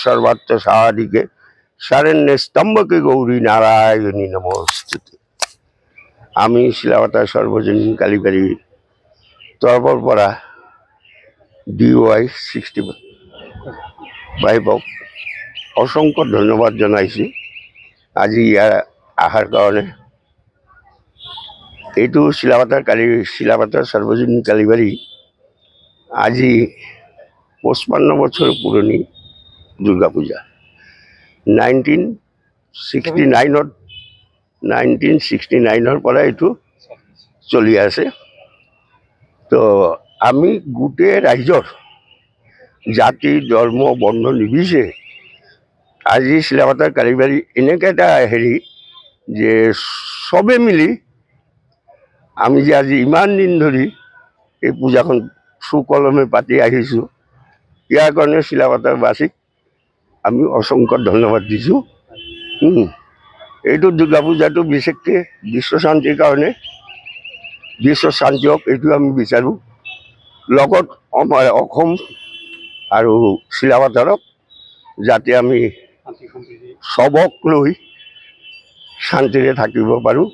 सर्वात्म साधिके शरण्य स्तंभके गौरी नारायणी नमोस्तुते। आमी शिलावतार सर्वजनीन कालीबाड़ी तरफर परा DY 65 असंख्य धन्यवाद जानाइছো आज यार आहार कारणे। এইটো শিলাপাতার सर्वजनीन कालीबाड़ी आज 55 বছর পুরনি दुर्गा पूजा 1969 পৰা এইটো চলি আছে। তো আমি গোটে ৰাইজৰ জাতি ধৰ্ম বৰ্ণ নিবিছে আজি শিলাপাতাৰ কালীবাড়ী এনেকৈ এটা হেৰি যে সবে মিলি আমি যে আজি ইমান দিন ধৰি এই পূজাখন সুকলমে পাতি আহিছোঁ ইয়াৰ কাৰণে শিলাপাতাৰবাসীক আমি অসংখ্য ধন্যবাদ দিছোঁ। এইটো দুৰ্গা পূজাটো বিশেষকৈ বিশ্ব শান্তিৰ কাৰণে বিশ্ব শান্তি হওক এইটো আমি বিচাৰোঁ। লগত আমাৰ অসম আৰু শিলাপাতাৰক যাতে আমি সবক লৈ শান্তিৰে থাকিব পাৰোঁ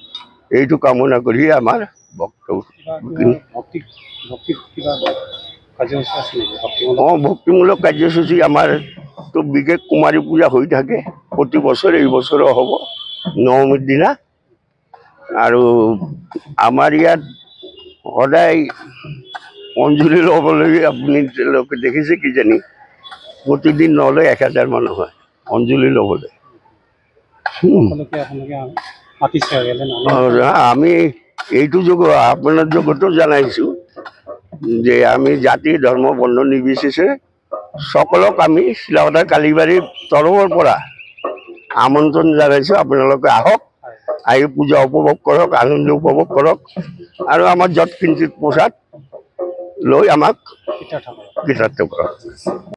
এইটো কামনা কৰি আমাৰ বক্তব্য। ভক্তিমূলক কাৰ্যসূচী আমাৰ তো বিশেষ কুমাৰী পূজা হৈ থাকে প্ৰতি বছৰ, এই বছৰো হ'ব নৱমীৰ দিনা। আৰু আমাৰ ইয়াত সদায় অঞ্জলি ল'বলৈ আপুনি দেখিছে কিজানি প্ৰতিদিন নহ'লে 1000 মানুহ হয় অঞ্জলি ল'বলৈ। আমি এইটো আপোনাৰ জগতো জনাইছোঁ যে আমি জাতি ধৰ্ম বৰ্ণ নিৰ্বিশেষে সকলক আমি শিলাপাতাৰ কালীবাড়ীৰ তৰফৰ পৰা আমন্ত্ৰণ জনাইছোঁ। আপোনালোকে আহক, আহি পূজা উপভোগ কৰক, আনন্দ উপভোগ কৰক আৰু আমাৰ যৎ কিঞ্চিত প্ৰসাদ লৈ আমাক কৃতাৰ্থ কৰক।